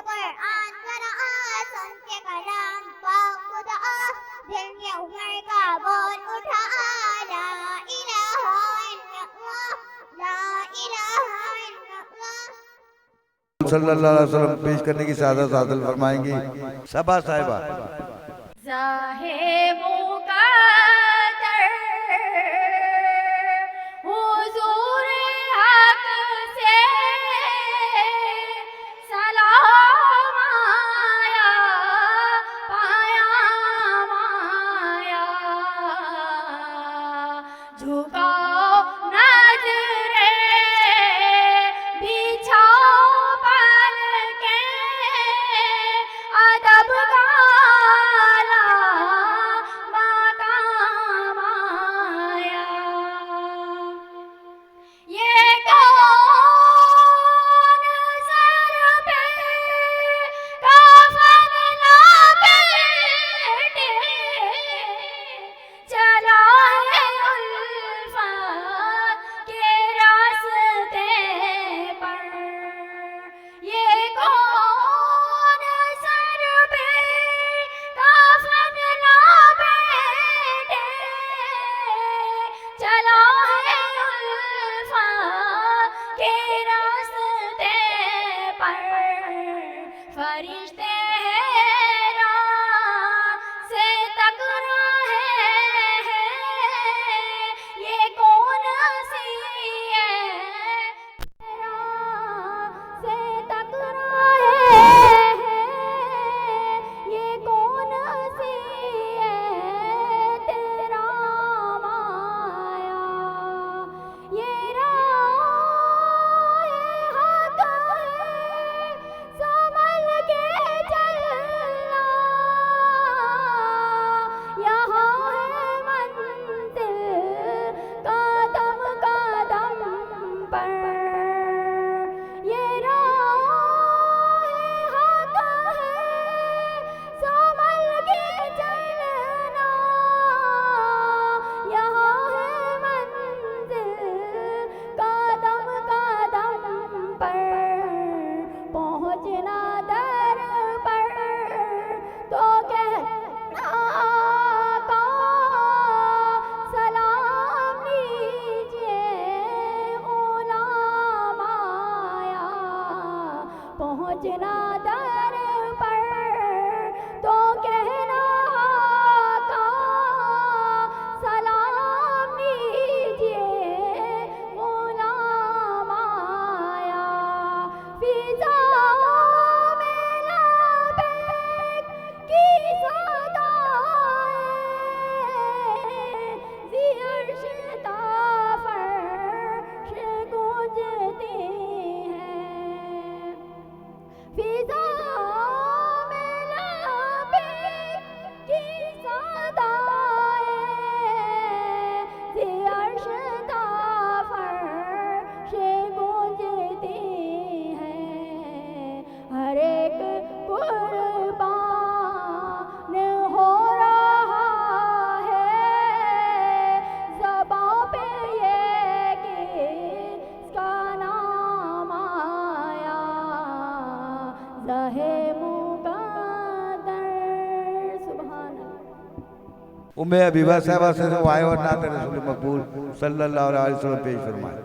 कुरान क़ुरा सुन के कलाम पाक खुदा दिल में उमर का बोल उठा ला इलाहा इल्लल्लाह ला इलाहा इल्लल्लाह सल्लल्लाहु अलैहि वसल्लम पेश करने की सादत हासिल फरमाएंगी सबा साहिबा। ज़ाहे मुक़द्दर हुज़ूर हक़ से सलाम आया पाया माया झुकाओ नज़रें बिछाओ पलकें अदब का मकाम आया ये कौन सर पे कफन लपेटे चला है उल्फत के रास्ते पर ये कौन सर पे कफन लपेटे चला है उल्फत के रास्ते पर फरिश्ते हैरान से तक रहे हैं ये कौन सी है से तक रहे हैं ये कौन सी है तेरा माया ये राह हक़ है संभल के चलना यहाँ है मंजिल कदम कदम पर ये राह हक़ है संभल के चलना यहाँ है मंजिल कदम कदम पर पहुँचना दर पर तो कहना आका सलाम लीजिए गुलाम आया पहुँचना दर पर तो कहना आका सलाम लीजिए गुलाम आया फिजा में लबैक की सदाएं ज़ी-अर्श ताफ़र्श गूंजती हैं फिजा में लबैक की सदाएं ज़ी-अर्श ताफ़र्श गूंजती हैं हर एक कुर्बान हो रहा है ज़बां पे ये किसका नाम आया ज़ाहे मुक़द्दर सुभान अल्लाह। उम्मे हबीबा साहिबा से आए और नात रसूल मकबूल सल्लल्लाहु अलैहि वसल्लम पेश फरमाए।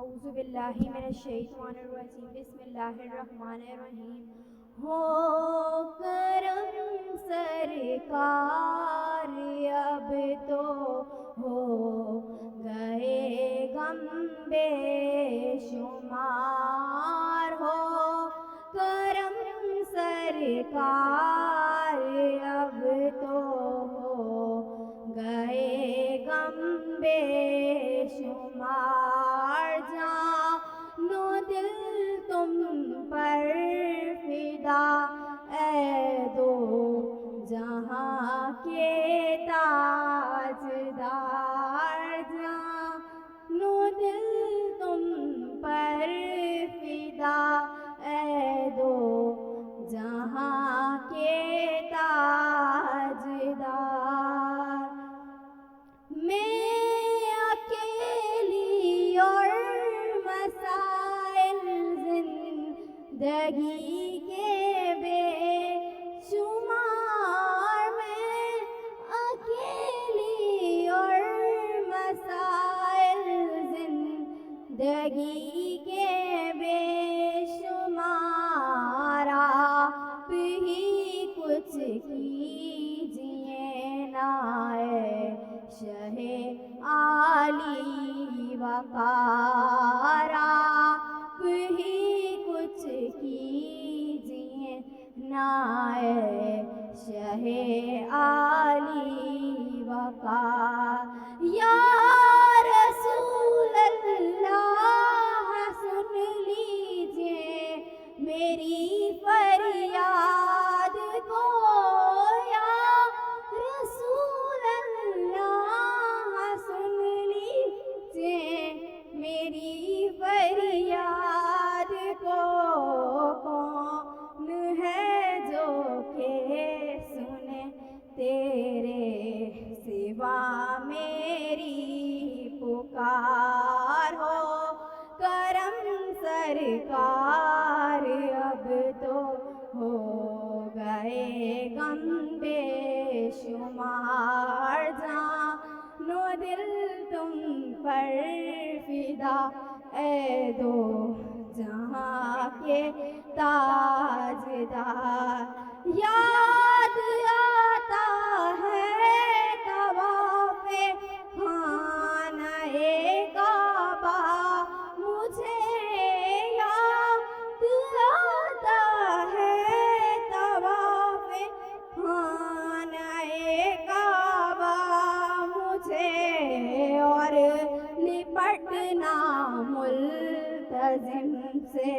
औज़ु बिल्लाहि मिनश शैतानिर रजीम बिस्मिल्लाहिर रहमानिर रहीम हो करम सरकार अब तो हो गए गम बेशुमार हो करम सरकार अब तो हो गए गम बेशुमार जानो दिल तुम पर फिदा ए दो जहाँ के ताजदार जानो दिल तुम पर फिदा ए दो जहाँ के ताजदार मैं जिंदगी के बेशुमार में अकेली और मसाइल जिंदगी के बेशुमार आप ही कुछ कीजिए नाए शहे आली वकार आप ही कुछ कीजिए नाए शहे आली वकार या रसूल अल्लाह सुन लीजिए मेरी फरियाद को या रसूल अल्लाह सुन लीजिए मेरी फरियाद को कौन है जो के सुने तेरे सिवा मेरी पुकार हो करम सरकार अब तो हो गए गम बेशुमार जानो दिल तुम पर फिदा ए दो जहाँ के ताजदार याद आता है तवाफ़े खाने काबा मुझे याद आता है तवाफ़े खाने काबा मुझे और लिपटना मुल्तज़िम से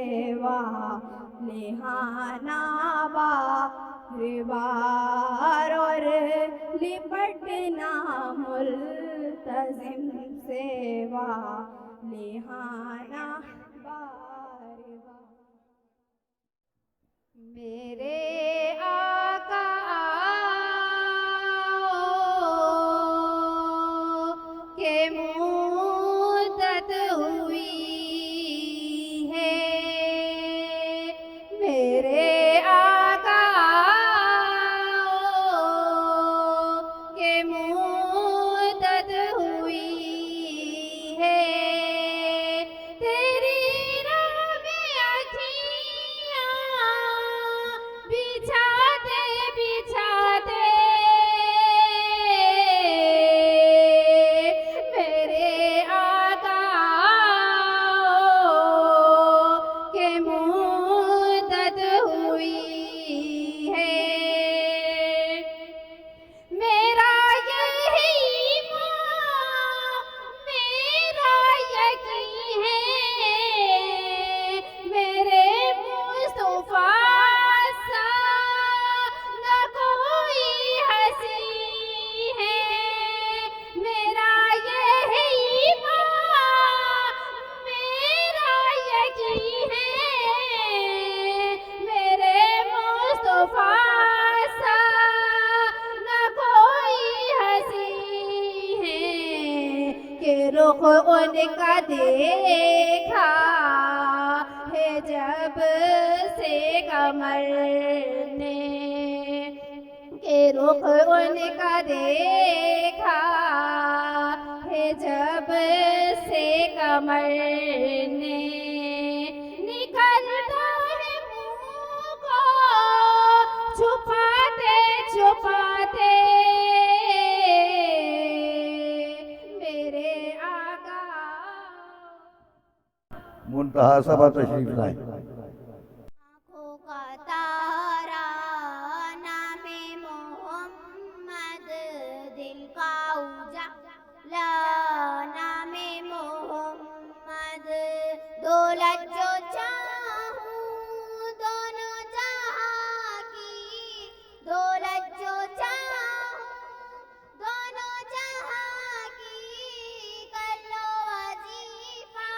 निहाना बार और लिपटना मुल्तज़िम से निहाना बार मेरे आका के मुद्दत हुई है मेरे आका के मुद्दत हुई है तेरी राह में अखियाँ बिछाते बिछाते मेरे आका के मुद्दत हुई है मेरा यही मेरा यकीन है मेरे मुस्तफा सा न कोई हंसी है मेरा यही मेरा यकीन है मेरे मुस्तफा सा न कोई हंसी है कि रुख उनका देखा है जब से कमर ने के रुख उनका देखा है जब से कमर ने निकलता है मुँह को छुपाते छुपाते मेरे आका मुंतहा सभा तशरीफ लाए। आँखों का तारा नामे मोहम्मद दिल का उजाला नामे मोहम्मद दौलत जो चाहूं दोनों जहां की दौलत जो चाहूं दोनों जहां की कर लो वजीफा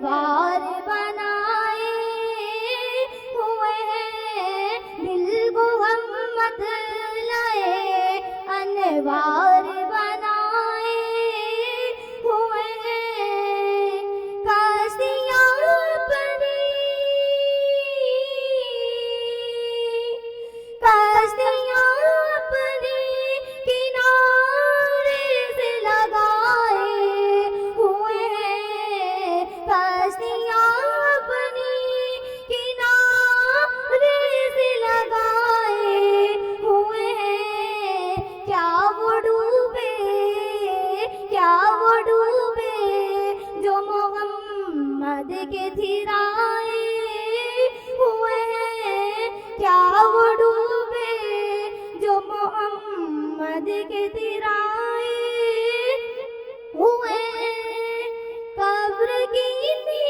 अनवार बनाए हुए हैं, दिल को हम लाए अनवार बनाए हुए हैं, काशियाँ अपनी काशियाँ अपनी किनारे से लगाए हुए हैं, काशियाँ अपनी किनारे से लगाए हुए हैं, क्या वो डूबे जो मोहम्मद के थिराए हुए हैं, क्या वो डूबे जो मोहम्मद के थिराए हुए हैं, कब्र की नींद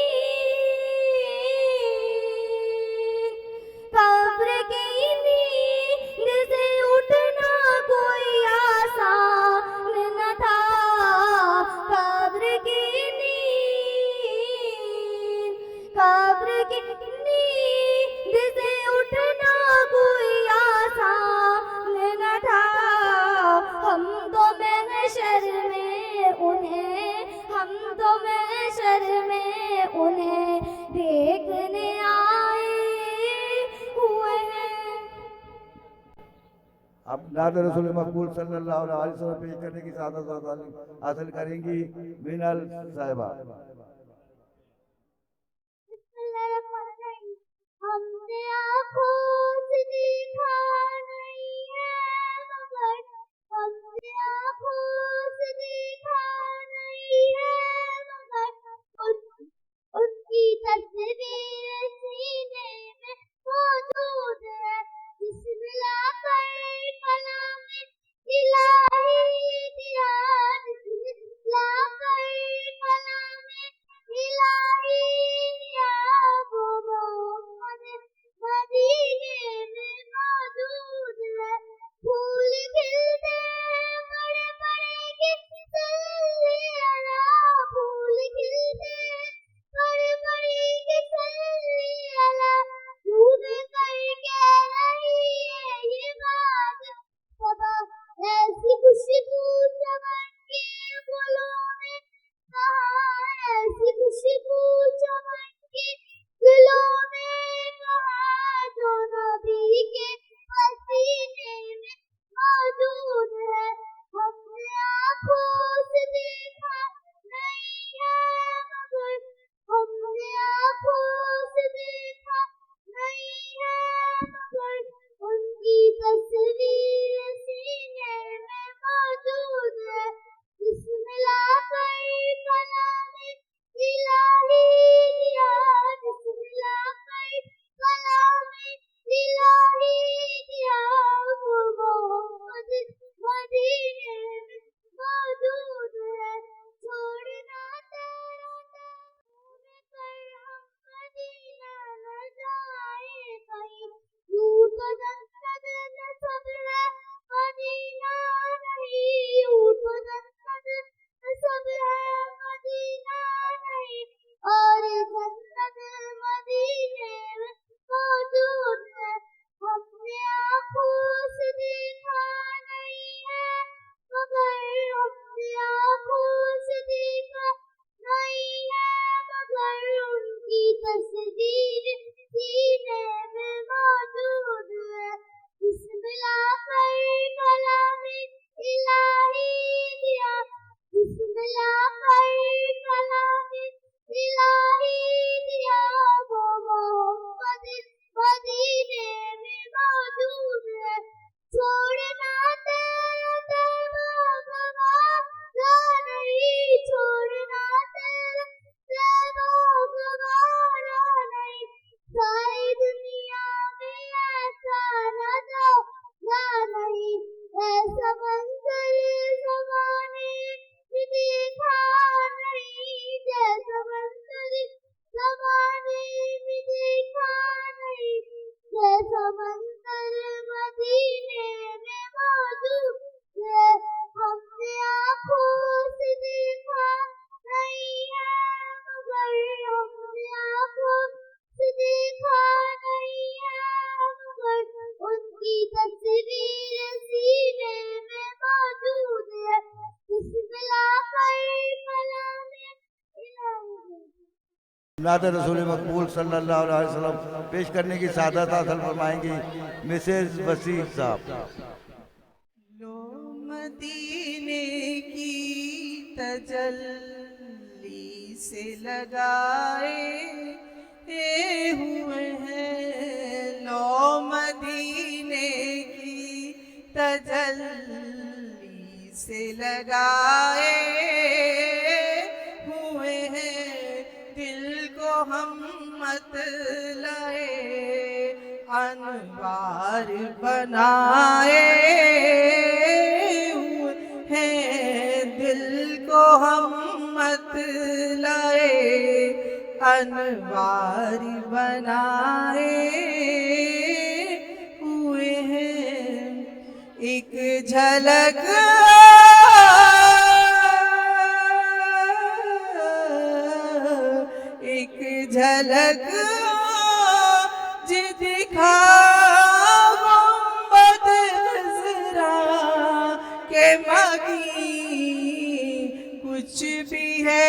से उठना कोई आसान न था, कब्र की नींद से उठना कोई आसान न था, हम तो महशर में उन्हें देखने आए हुए हैं। अब नात रसूल मकबूल सल्लल्लाहु अलैहि वसल्लम पेश करने की सादत हासिल करेंगी मीनल साहिबा। हमने आँखों से देखा नहीं है मगर, हमने आँखों से देखा नहीं है मगर, उनकी तस्वीर सीने में मौजूद है, बिस्मिल्लाह कर कलाम इलाही दिया, बिस्मिल्लाह कर कलाम इलाही दिया, वो मोहम्मद मदीने में मौजूद है, फूल खिलते बड़े बड़े किस्से अला, फूल खिलते बड़े बड़े किस्से अला, झूम करके रही है ये बात सबा, ऐसी खुशबू चमन के गुलों में कहा, ऐसी खुशबू चमन के गुलों में कहा, जो नबी के पसीने में मौजूद है, हमने आँखों से देखा नहीं है मगर, हमने आँखों से देखा नहीं है मगर, उनकी तस्वीर सीने में मौजूद है, बिस्मिल्लाह कर कलाम इलाही दिया, बिस्मिल्लाह कर कलाम इलाही दिया, वो मोहम्मद मदीने में मौजूद है, छोड़ना तेरा कर हम मदीना न जाए कहीं, यूं तो जन्नत में सब है मदीना नहीं, यूं तो जन्नत में सब है मदीना नहीं, और जन्नत मदीने में मौजूद है, हमने आँखों से देखा नहीं है मगर, हमने आँखों से देखा नहीं है मगर, उनकी तस्वीर सीने में मौजूद है, बिस्मिल्लाह कर कलाम इलाही दिया, बिस्मिल्लाह कर कलाम इलाही दिया, वो मोहम्मद मदीने में मौजूद है, छोड़ना तेरा गवारा नहीं, छोड़ना तेरा गवारा नहीं, सारी दुनिया में ऐसा नज़ारा नहीं, ऐसा मंजर ज़माने में देखा नहीं, जैसा मंजर नात रसूल मकबूल सल्लल्लाहु अलैहि वसल्लम पेश करने की सादत हासिल फरमाएंगी मिसेज वसीम साहब। लो मदीने की तजल्ली से लगाए हुए हैं, लो मदीने की तजल्ली से लगाए हुए हैं, दिल को हम मत लाए अनवार बनाए हुए हैं, दिल को हम मत लाए अनवार बनाए हुए हैं। एक झलक एक झलक जी दिखा गुंबद खज़रा के मगी, कुछ भी है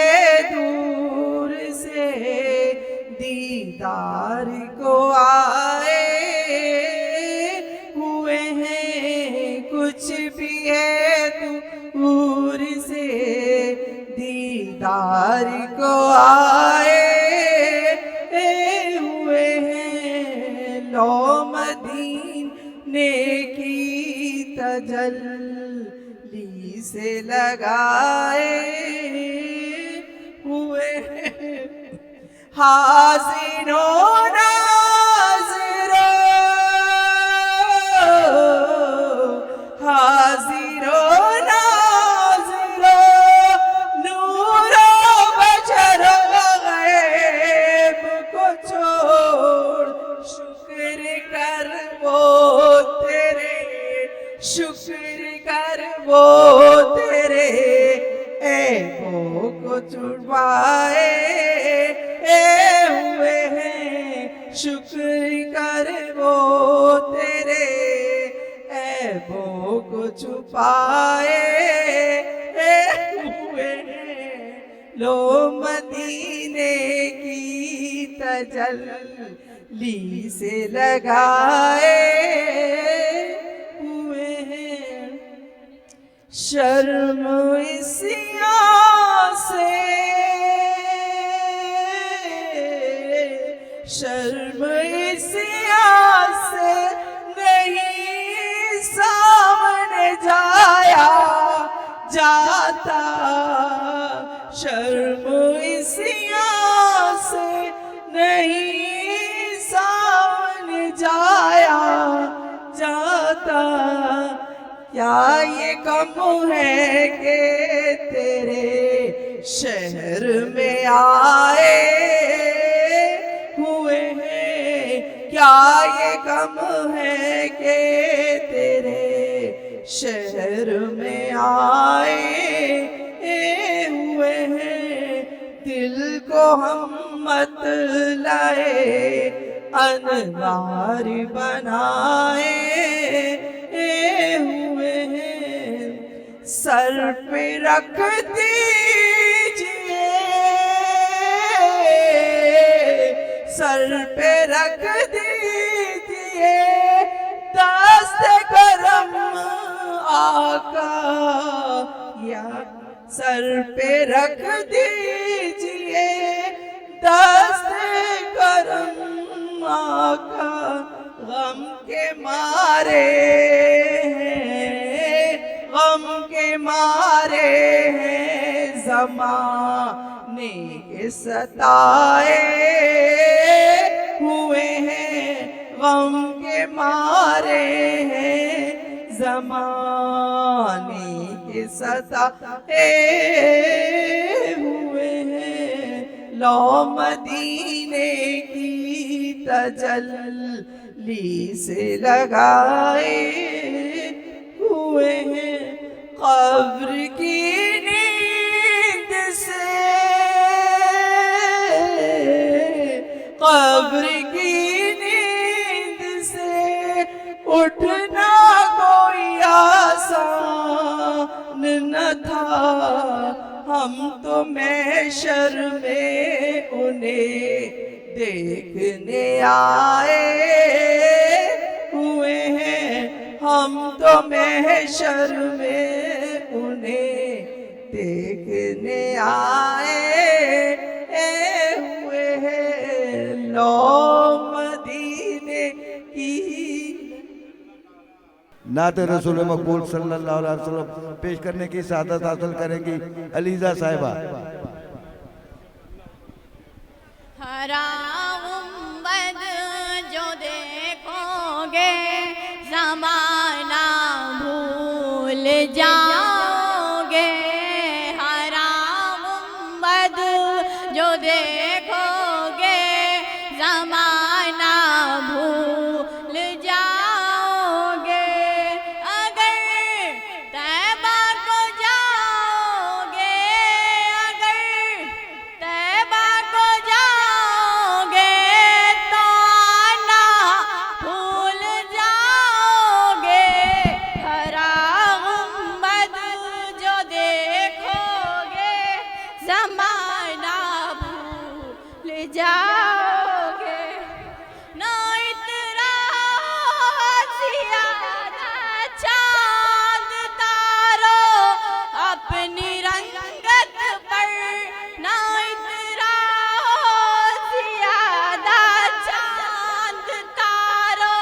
दूर से दीदार को आए हुए हैं, कुछ भी है दूर से दीदार को आए हुए हैं, लो मदीने की तजल्ली से लगाए हुए हैं। हाज़िरों नाज़िरों, हाज़िरों नाज़िरों, नूरो बशरो गैब को छोड़ शुक्र कर वो तेरे, शुक्र कर वो तेरे ऐबों को छुपाए हुए हैं, शुक्र कर वो तेरे ऐबों को छुपाए हुए हैं, लो मदीने की तजल्ली से लगाए हुए हैं। शर्म इसियां से, शर्म इसियां से नहीं सामने जाया जाता, शर्म इसियां से नहीं सामने जाया जाता। क्या ये कम है कि तेरे शहर में आए हुए हैं, क्या ये कम है कि तेरे शहर में आए हुए हैं, दिल को हम मत लाए अनवार बनाए हुए हैं। सर पे रख दीजिए, सर पे रख दीजिए दस्त करम आका, या सर पे रख दीजिए दस्त करम आका, गम के मारे हैं, गम के मारे हैं, ज़माने के सताए हुए हैं, गम के मारे हैं, ज़माने के सताए हुए हैं, लो मदीने की तजल्ली से लगाए हुए हैं। कब्र की नींद से, कब्र की नींद से उठना कोई आसान न था, हम तो महशर में उन्हें देखने आए हुए हैं। हम तो महशर में उन्हें देखने आए हुए हैं। लो मदीने की नात रसूल मकबूल सल्लल्लाहु अलैहि वसल्लम पेश करने की सादत हासिल करेंगी अलीजा साहिबा। हराम बद जो देखोगे ज़माना भूल जाओगे। हराम बद जो देखोगे ज़माना भूल जाओगे। अगर तैबा को जाओगे, अगर तैबा को जाओगे तो आना भूल जाओगे। हराम बद जो देखोगे ज़माना भूल जाओगे। ना इतना ज़्यादा चाँद तारो अपनी रंगत पर, ना इतना ज़्यादा चाँद तारो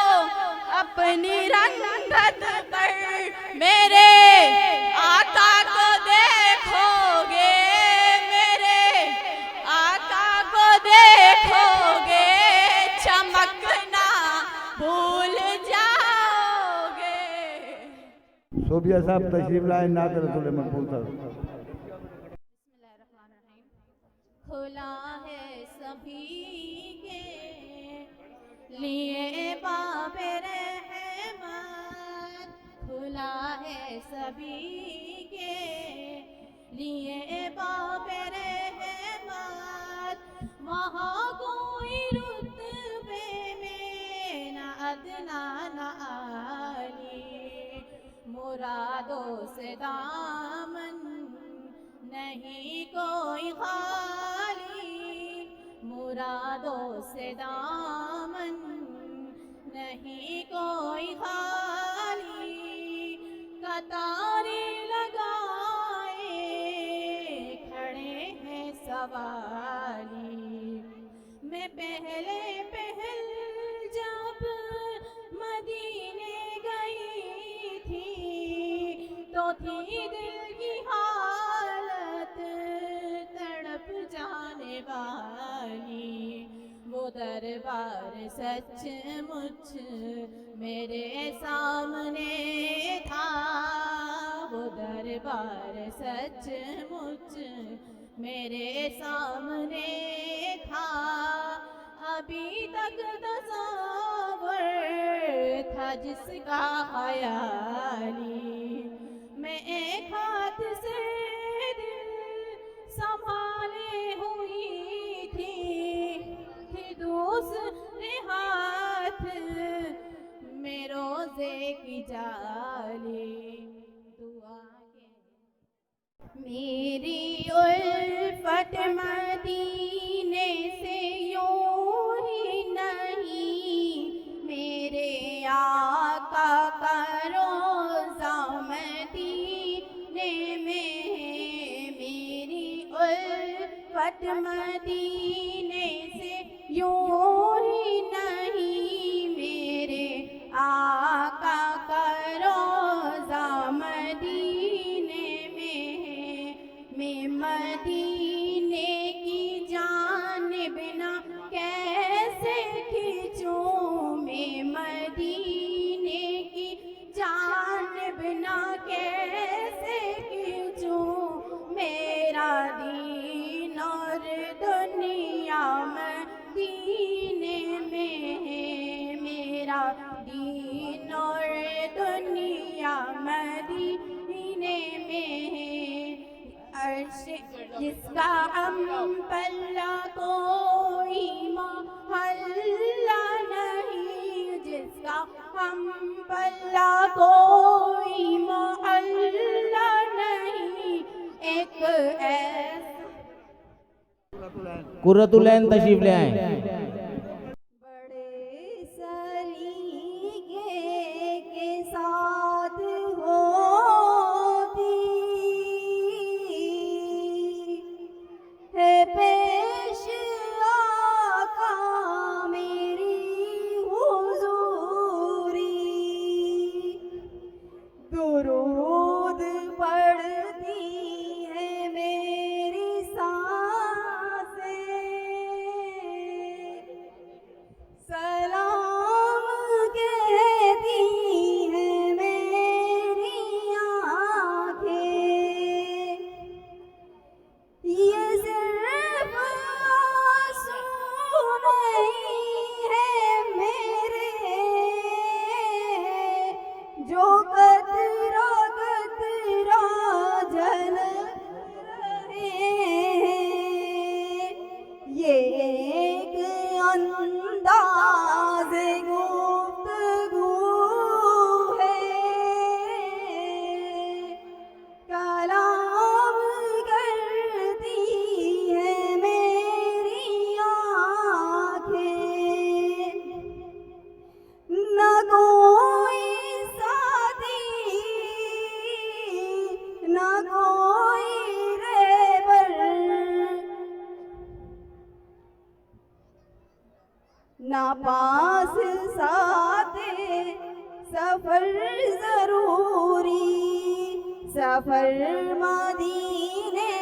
अपनी रंगत पर। मेरे आका को देखोगे, मेरे आका को देखोगे चमकना भूल जाओगे। सोबिया साहब तशरीफ लाए नात रसूल मकबूल साहब। खुला है सभी के लिए बाबे रहमत, खुला है सभी के लिए बाबे रहमत। वहाँ कोई रुतबे में न अदना न आली, मुरादों से दामन नहीं कोई खाली, मुरादों से दामन नहीं कोई खाली। कतारें लगाए खड़े हैं सवारी, मैं पहले पहल जब मदीने गई थी तो थी दिल की हालत तड़प जाने वाली। वो दरबार सचमुच मेरे सामने था, वो दरबार सचमुच मेरे सामने था। अभी तक तस्वर था जिसका ख़याली, मैं एक हाथ से दिल संभाले हुई थी दूसरे हाथ में रोज़े की जाली। दुआ के मेरी उल्फत मदीने से यूं ही नहीं, मेरे आका का रोज़ा मदीने में है। मेरी उल्फत मदीने से यूं ही नहीं, मेरे आका का रोज़ा मदीने में है। मैं मदीने की जानिब ना कैसे खींचूं, मैं मदीने की जानिब ना कैसे खींचूं। मेरा दीन और दुनिया मदीने में है, मेरा दीन और दुनिया मदीने में है। अर्श जिसका हम पल्ला कोई मोहल्ला नहीं, जिसका हम पल्ला कोई मोहल्ला नहीं। एक कुर्रतुलैन तशरीफ ले आए। बड़े सलीके के साथ होती है पेश आका मेरी हुजूरी, दुरूद पढ़ती है मेरी सांसें, सलाम कहती है मेरी आँखें। ये सिर्फ आंसू नहीं है मेरे, जो कतरा कतरा झल रहे हैं, ये एक अंदाज़ गुफ्तगू है, कलाम करती है मेरी आँखें। न कोई साथी न कोई रहबर, ना पास साथे सफर जरूरी, सफर मदीने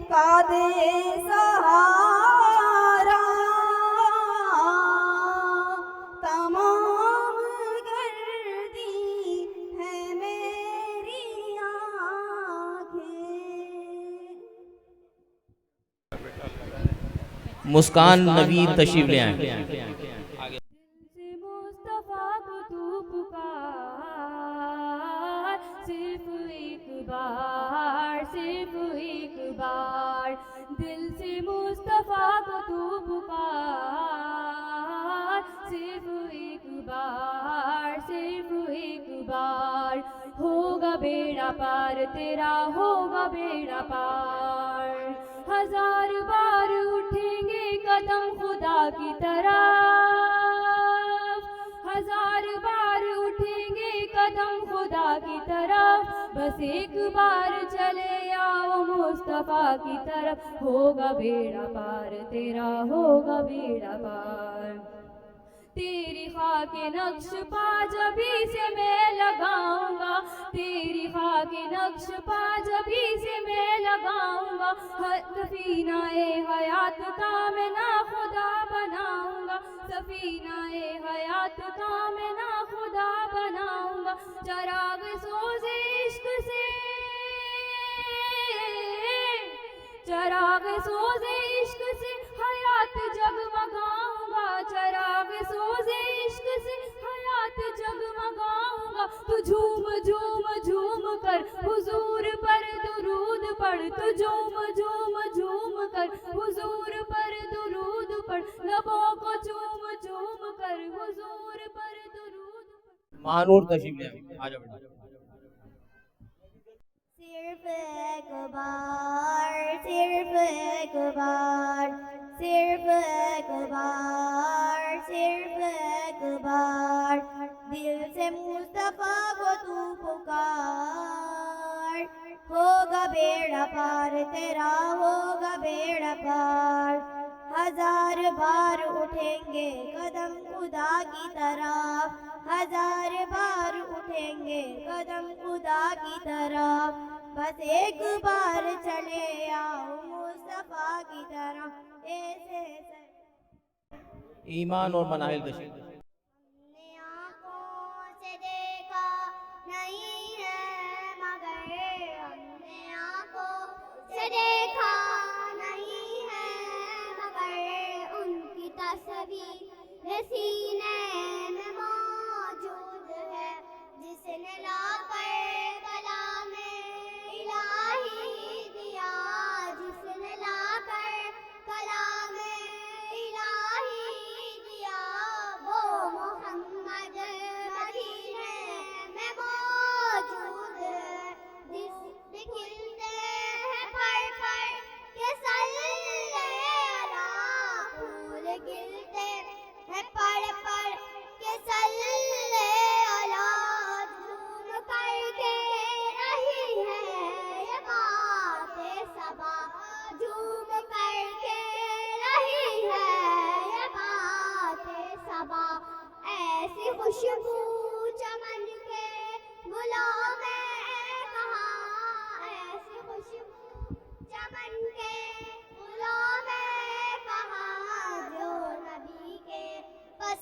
का दे सहारा, तमाम कर दी है मेरी आँखें। मुस्कान नवीद तशरीफ ले आए। से मुस्तफा को तू पुकार, सिर्फ एक बार, सिर्फ एक बार, दिल से मुस्तफा को तू पुकार, सिर्फ एक बार, सिर्फ एक बार, होगा बेड़ा पार तेरा, होगा बेड़ा पार। हजार बार उठेंगे कदम खुदा की तरफ, हजार बार उठेंगे कदम खुदा की तरफ, बस एक बार चले आओ मुस्तफा की तरफ, होगा बेड़ा पार तेरा, होगा बेड़ा पार। तेरी खाके नक्श पा जभी से मैं लगाऊंगा, तेरी खाके नक्श पा जभी से मैं लगाऊंगा, सफीना-ए हयात का मैं ना खुदा बनाऊंगा, सफीना-ए हयात का मैं ना खुदा बनाऊंगा। चराग सोज़े इश्क से, चराग सोज़े इश्क से हयात जगमगाऊंगा, चराग सोज़े इश्क से हयात जगमगाऊंगा। तू झूम झूम झूम कर हुजूर पर दुरूद पढ़, तू झूम झूम झूम कर हुजूर पर दुरूद पढ़, लबों को झूम झूम कर हुजूर पर दुरूद पढ़। महानूर तशरीफ ले आए। आ जाओ बेटा। सिर्फ एक बार, सिर्फ एक बार, सिर्फ एक बार, सिर्फ एक बार, दिल से मुस्तफा को तू पुकार, होगा बेड़ा पार तेरा, होगा बेड़ा पार। हजार बार उठेंगे कदम खुदा की तरफ, हजार बार उठेंगे कदम खुदा की तरफ, बस एक बार चले आओ मुस्तफा की तरफ। ऐसे ईमान और मनाहिल तशरीफ। हमने आँखों से देखा नहीं है मगर, हमने आँखों से देखा नहीं है मगर, उनकी तस्वीर सीने में मौजूद है, जिसने लाकर कलामे इलाही दिया, जिसने लाकर कलामे इलाही दिया, वो मोहम्मद मदीने में मौजूद है, जिस खिलते हैं पर के सल्ले अला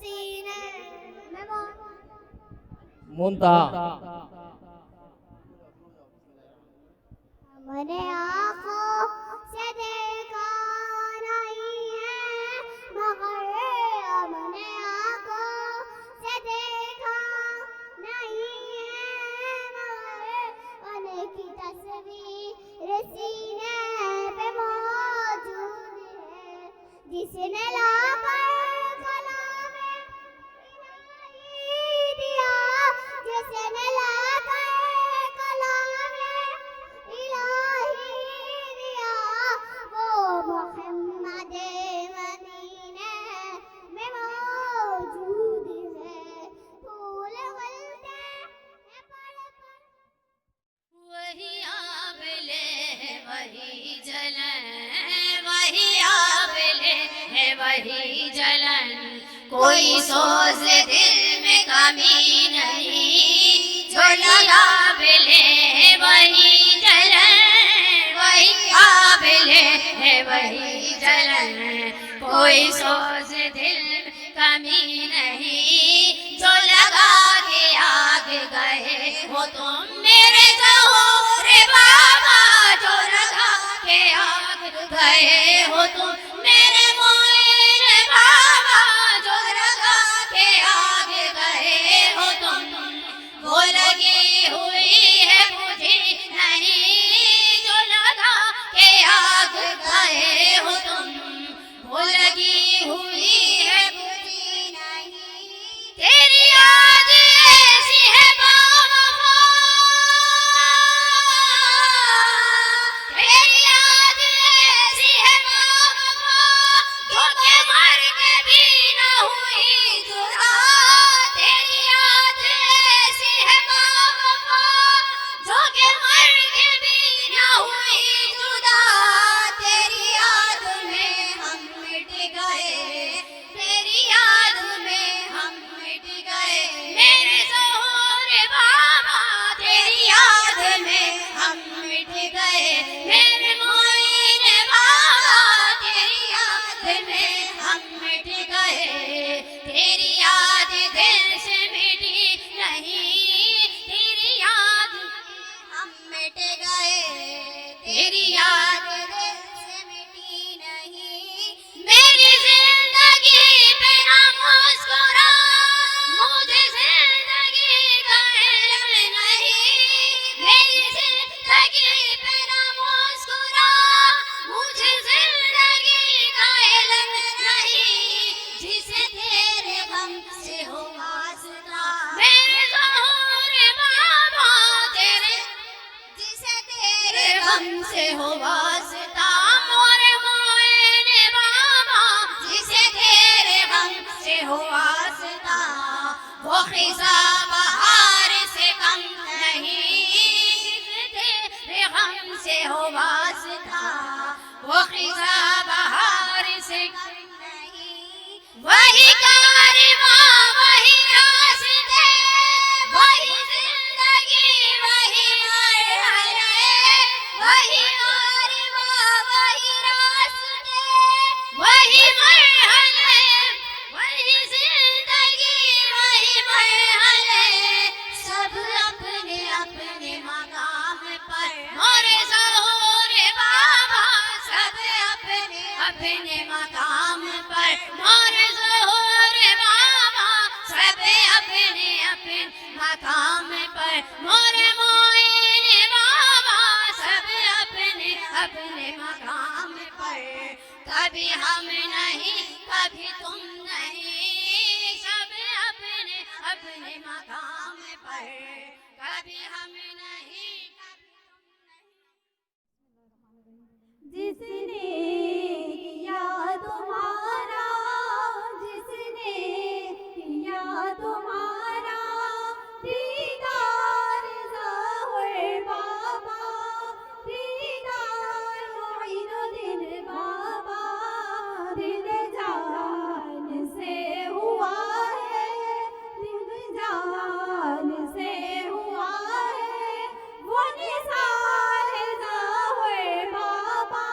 सीने में मुंतहा हमने आँखों से देखा नहीं है मगर हमने आँखों से देखा नहीं है मगर उनकी तस्वीर सीने पे मौजूद है जिसने लाकर कलाम इलाही दिया जिसने लाकर कलाम इलाही दिया वो मोहम्मद मदीने में मौजूद है फूल खिलते हैं वही आबले है वही जलन वही आबले है वही जलन कोई सोच दिल में कमी नहीं जो आबले है वही जलन वही आबले है वही जलन कोई सोच दिल में कमी नहीं जो लगा के आग गए हो तुम मेरे ज़हूर बाबा जो लगा के आग गए हो तुम मेरे मोइन बाबा जो लगा के आग गए हो तुम वो लगी हुई है मुझे नहीं जो लगा के आग गए हो तुम वो लगी हुई है मुझे नहीं तेरी याद ऐसी है बावफा तेरी याद ऐसी है बावफा जो के मर के भी न हुई जुदा तेरी याद ऐसी है बावफा जो के मर के भी न हुई जुदा तेरी याद में हम मिट गए तेरी याद में हम मिट गए मेरे ज़हूर बाबा तेरी याद में हम मिट गए मेरे मोइन बाबा तेरी याद में हम मिट गए तेरी याद दिल से मिटी नहीं तेरी याद हम मिट गए तेरी याद दिल से मिटी नहीं मेरी जिंदगी पे ना मुस्कुरा मुझे जिंदगी का इल्म नहीं मेरी जिंदगी पे ना मुस्कुरा मुझे जिंदगी का इल्म नहीं जिसे तेरे गम से हो वास्ता मेरे ज़हूर बाबा तेरे जिसे तेरे गम से हो वास्ता मोरे मोइन बाबा जिसे तेरे गम से हो वास्ता वो खिज़ा बहार से कम नहीं जिसे तेरे गम से हो वास्ता वो खिज़ा बहार से कम नहीं वही कारवां वही रास्ते वही जिंदगी वही मरहले वही कारवां वही रास्ते वही मरहले वही जिंदगी वही मरहले सब अपने अपने मकाम पर मोरे ज़हूर बाबा सब अपने अपने मकाम पर मोरे ज़हूर बाबा सब अपने अपने मकाम पर मोरे मोइन बाबा सब अपने अपने मकाम पर कभी हम नहीं कभी तुम नहीं सब अपने अपने मकाम पर कभी हम नहीं जिसने किया तुम्हारा जिसने किया तुम्हारा दीदार ज़हूर बाबा दीदार मोइनुद्दीन बाबा दिल जान से हुआ है दिल जान से हुआ है वो निसार ज़हूर बाबा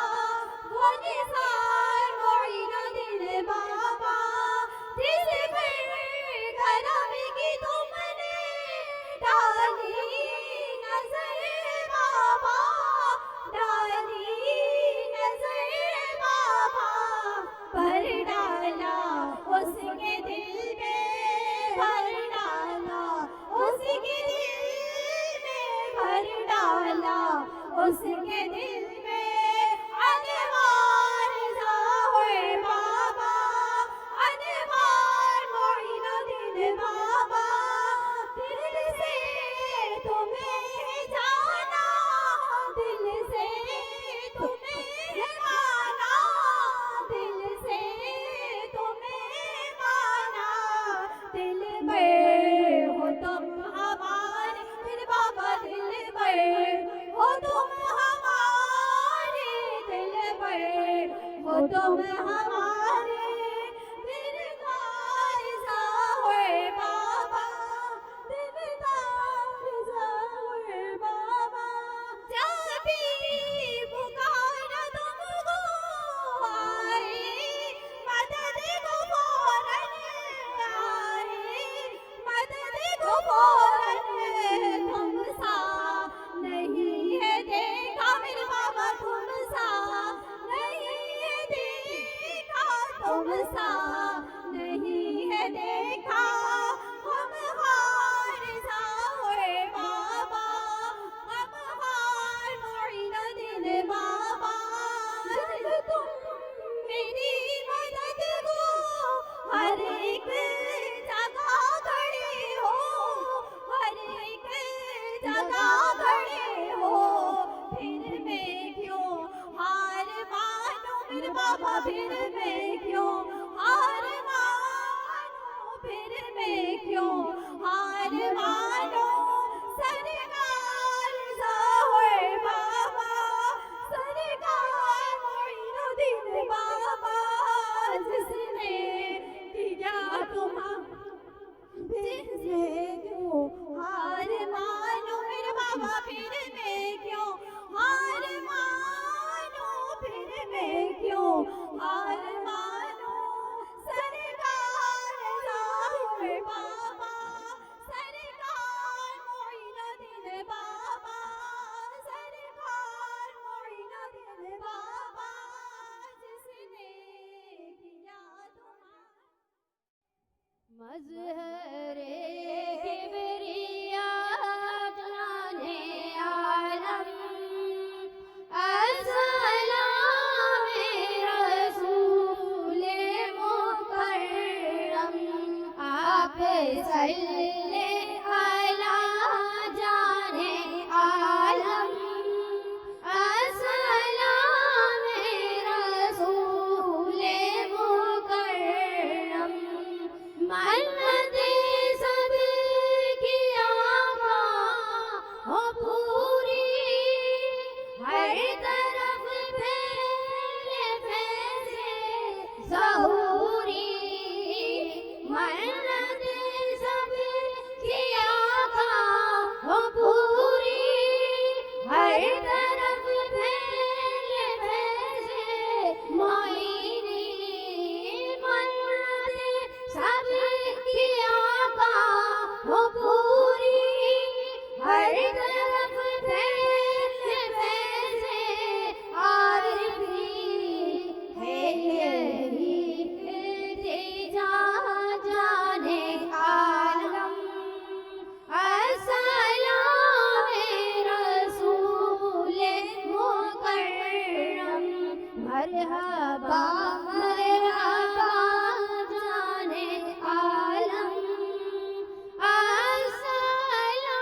उसके दिल में अनवार ज़ाहिर बाबा, अनवार मोइनुद्दीन बाबा, दिल से तुम्हें जाना, दिल से तुम्हें माना, दिल से तुम्हें माना, दिल में हो तुम हमारे, मेरे बाबा दिल में हो तुम हमारे, दिल में हो तुम हमारे, दिलदार ज़ाहिर बाबा, दिलदार ज़ाहिर बाबा, जब भी पुकारा तुमको आए, मदद को फौरन आए, मदद को फौरन, तुम सा नहीं है देखा मेरे बाबा, तुम सा नहीं है देखा, तुम सा नहीं है देखा, हम हार ज़ाहिर बाबा, हम हार मोइनुद्दीन बाबा, तुम मेरी मदद को हर एक जगह खड़े हो, हर एक जगह खड़े हो, फिर मैं क्यों हार मानूं मेरे बाबा, फिर मैं क्यों हार मानूं, फिर मैं क्यों हार मानूं, सरकार ज़ाहिर बाबा, सरकार मोइनुद्दीन बाबा, जिसने दिया तुम्हारा, जिसने क्यों हार मानो मेरे बाबा, फिर मैं क्यों हार मानो, फिर मैं क्यों हार मानो, सरकार ज़ाहिर बाबा, सरकार मोइनुद्दीन बाबा, सरकार मोइनुद्दीन बाबा, जिसने किया तुम्हारा मज़हरे किबरिया जाने आलम, अस्सलामे रसूले मुकर्रम, आप सल्ले अला जाने आलम, अस्सलामे रसूले मुकर्रम, मन्नत सब की आका हो पूरी, हर तरफ फैले फैज़े ज़हूरी, मन्नत सब की आका हो पूरी, हर तरफ फैले फैज़े मोइनी, मन्नत सब की आका हो पूरी, हर तरफ फैले फैज़े आरिफ़ी, है यही इल्तिजा जाने आलम, अस्सलामे रसूले मुकर्रम, मरहबा मरहबा जाने आलम,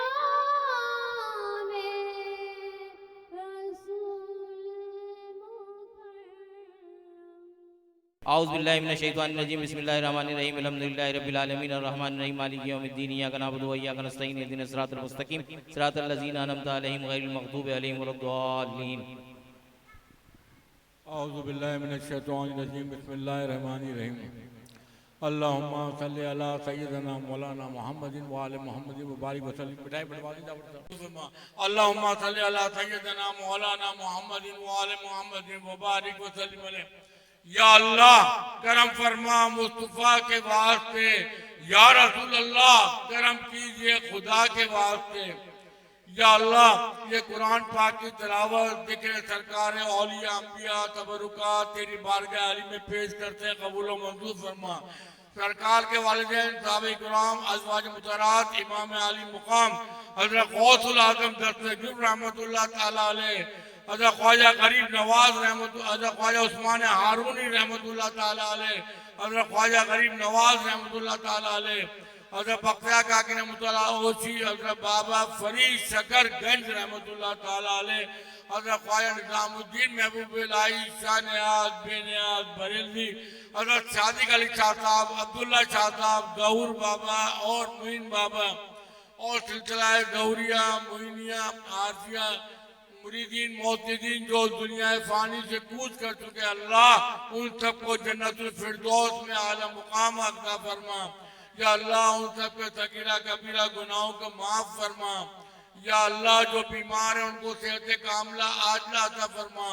अस्सलामे रसूले मुकर्रम। आऊज़ु बिल्लाहि मिनश शैतानिर रजीम, बिस्मिल्लाहिर रहमानिर रहीम, अल्हम्दुलिल्लाहि रब्बिल आलमीन, अर्रहमानिर रहीम, मालिकि यौमिद्दीन, इय्याका नअबुदु व इय्याका नस्तईन, इहदिनस सिरातल मुस्तकीम, सिरातल लज़ीना अनअमता अलैहिम गैरिल मग़दूबि अलैहिम वलद्दाल्लीन। औज़ु बिल्लाहि मिनश शैतानिर रजीम, बिस्मिल्लाहिर रहमानिर रहीम, अल्लाहुम्मा सल्लि अला सय्यिदना मौलाना मुहम्मदिन व आले मुहम्मदिन व बारिक व सल्लिम। बिठाई बढ़वानी जा बढ़ता। अल्लाहुम्मा सल्लि अला सय्यिदना मौलाना मुहम्मदिन व आले मुहम्मदिन व बारिक व सल्लिम अलैहि। या अल्लाह करम फरमा मुस्तफ़ा के वास्ते, या रसूल अल्लाह करम कीजिए खुदा के वास्ते। या अल्लाह ये कुरान पाक की तिलावत जिक्र सरकार औलिया अंबिया तबरुका तेरी बारगाह अली में पेश करते हैं, कबूल व मंजूर फरमा। सरकार के वालिदैन साहब इकराम अज़वाज मुतहरात इमाम आली मुकाम हज़रत गौसुल आज़म दस्तगीर रहमतुल्लाह ताला अलैह, हज़रत ख्वाजा गरीब नवाज हज़रत ख्वाजा उस्मान हारूनी रहमतुल्लाह ताला अलैह, हज़रत ख्वाजा गरीब नवाज रहमतुल्लाह ताला अलैह, हज़रत बख्तियार काकी रहमतुल्लाह ओसी, हज़रत बाबा फरीद शकरगंज रहमतुल्लाह ताला अलैह, हज़रत ख्वाजा निज़ामुद्दीन महबूब इलाही शाह नियाज़ बेनियाज़ बरेलवी, हज़रत सादिक अली शाह साहब, अब्दुल्ला शाह साहब, गौर बाबा और मोइन बाबा और सिलसिला गौरिया मोइनिया आरफिया मुरीदीन मोहतदीन जो दुनिया फ़ानी से कूच कर चुके, अल्लाह उन सबको जन्नतुल फिरदौस में आला मुकाम अता फरमा। या अल्लाह उन सब के सगीरा कबीरा गुनाहों को माफ़ फरमा। या अल्लाह जो बीमार है उनको सेहत कामला आजला अता फरमा।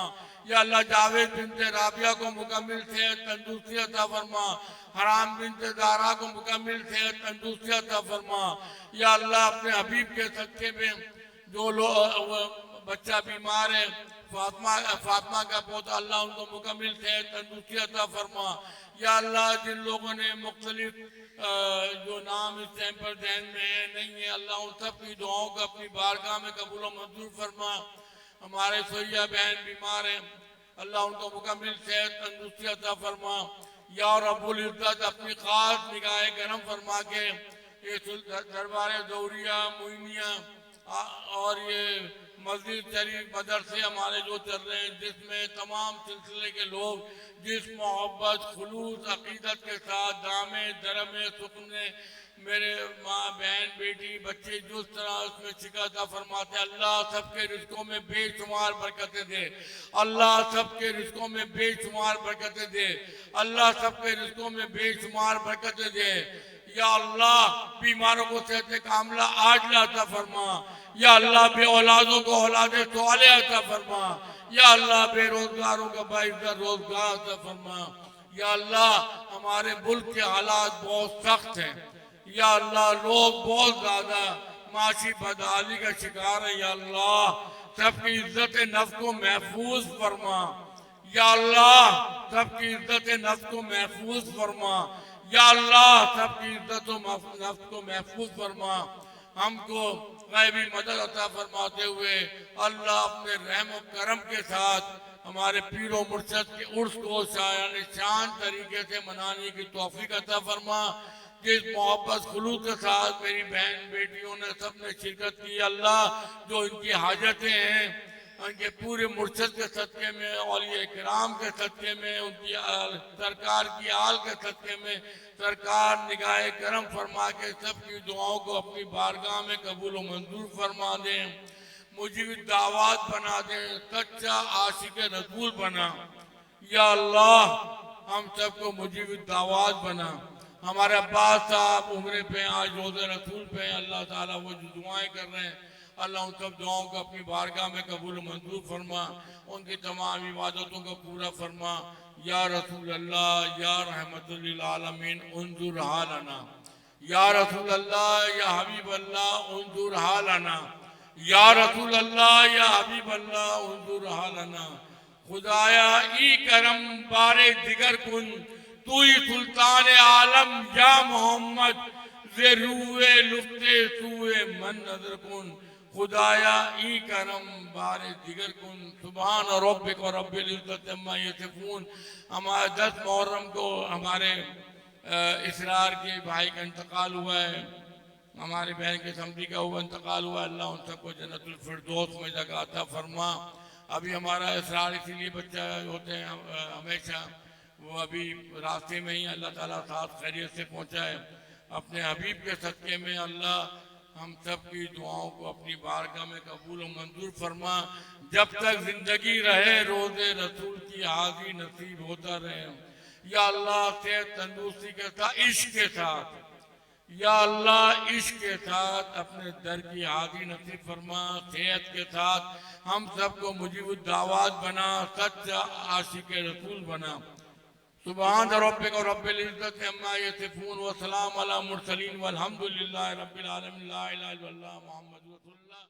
या अल्लाह जावेद बिनते राबिया को मुकम्मिल सेहत तंदुरुस्ती अता फरमा। हराम बिनते दारा को मुकम्मिल सेहत तंदुरुस्ती अता फरमा। या अल्लाह अपने हबीब के सदके में जो लोग बच्चा बीमार है फातिमा का पोता, अल्लाह उनको मुकम्मिल सेहत तंदुरुस्ती अता फरमा। या अल्लाह जिन लोगों ने मुख्तलिफ जो नाम इस टाइम पर ध्यान में है नहीं है, अल्लाह उन सब की दुआओं को अपनी बारगाह में कबूल और मंजूर फरमा। हमारे सोया बहन बीमार हैं, अल्लाह उनको मुकम्मिल सेहत तंदुरुस्ती अता फरमा। या रब्बुल इज़्ज़त अपनी खास निगाह करम फरमा के ये दरबार दौरिया मोइनिया और ये मस्जिद शरीफ मदरसे हमारे जो चल रहे हैं, जिसमें तमाम सिलसिले के लोग जिस मोहब्बत खुलूस अकीदत के साथ दामे दरमे सुकने मेरे माँ बहन बेटी बच्चे जिस तरह उसमें शिकत फरमाते, अल्लाह सबके रिज़्क़ों में बेशुमार बरकतें दे। अल्लाह सबके रिज़्क़ों में बेशुमार बरकतें दे। अल्लाह सबके रिज़्क़ों में बेशुमार बरकतें दे। या अल्लाह बीमारों को सेहत कामला आजला अता फरमा। या अल्लाह बे औलादों को औलादे सवाले अता फरमा। या अल्लाह बेरोजगारों का बाइज़्ज़त रोजगार अता फरमा। या अल्लाह हमारे मुल्क के हालात बहुत सख्त हैं। या अल्लाह लोग बहुत ज्यादा माशी बदहाली का शिकार है। या अल्लाह सबकी इज्जत नफ्स को महफूज फरमा। या अल्लाह सबकी इज्जत नफ्स को महफूज फरमा। या अल्लाह सबकी इज्जत नफ्स को महफूज फरमा। हमको गैबी मदद अता फरमाते हुए अल्लाह अपने रहम और करम के साथ हमारे पीरो मुर्शद के उर्स को शान तरीके से मनाने की तौफीक अता फरमा। जिस मोहब्बत खुलूस के साथ मेरी बहन बेटियों ने सबने शिरकत की, अल्लाह जो इनकी हाजतें हैं उनके पूरे मुर्शद के सदक़े में, औलिया किराम के सदक़े में, उनकी सरकार की आल के सदक़े में सरकार निगाह करम फरमा के सबकी दुआओं को अपनी बारगाह में कबूल व मंजूर फरमा दें। मुझे दावत बना दें, सच्चा आशिक रसूल बना। या अल्लाह हम सबको मुझे दावत बना। हमारे अब्बास साहब उम्र पे आज रोज़े रसूल पे अल्लाह ताला वो जो दुआएं कर रहे हैं, अल्लाह उन सब दुआओं को अपनी बारगाह में कबूल मंजूर फरमा। उनकी तमाम इबादतों को पूरा फरमा। या रसूल अल्लाह या रहमतुल लिल आलमीन उन्जुर हालना। या रसूल अल्लाह या हबीब अल्लाह उन्जुर हालना। या रसूल अल्लाह या हबीब अल्लाह उन्जुर हालना। खुदाया ई करम बारे दिगर कुन तू ही सुल्तान आलम या मोहम्मद जे रूए लुफ्ते सूए मन नजर कुन। खुदाया ई करम बारे दिगर कुन। सुभान रब्बिक रब्बिल इज्जति अम्मा यसिफून। हमारे 10 मुहर्रम को हमारे इसरार के भाई का इंतकाल हुआ है, हमारे बहन के समझी का हुआ इंतकाल हुआ। अल्लाह उन सबको जन्नतुल फिरदौस में जगह अता फरमा। अभी हमारा इसरार इसीलिए बच्चा होते हैं हमेशा, वो अभी रास्ते में ही अल्लाह ताला साथ खैरियत से पहुँचा है। अपने हबीब के सदक़े में अल्लाह हम सब की दुआओं को अपनी बारगाह में कबूल और मंजूर फरमा। जब तक जिंदगी रहे रोज़े रसूल की हाज़ी नसीब होता रहे। या अल्लाह सेहत तंदुरुस्ती के साथ इश्क के साथ, या अल्लाह इश्क के साथ अपने दर की हाज़ी नसीब फरमा। सेहत के साथ हम सबको मुजीबुद दावत बना, सच्चा आशिक रसूल बना। सुभान रब्बिक रब्बिल इज्जति अम्मा यसिफून व सलाम अला मुरसलीन वल्हम्दुलिल्लाहि रब्बिल आलमीन। ला इलाहा इल्लल्लाह मुहम्मदुर रसूलुल्लाह।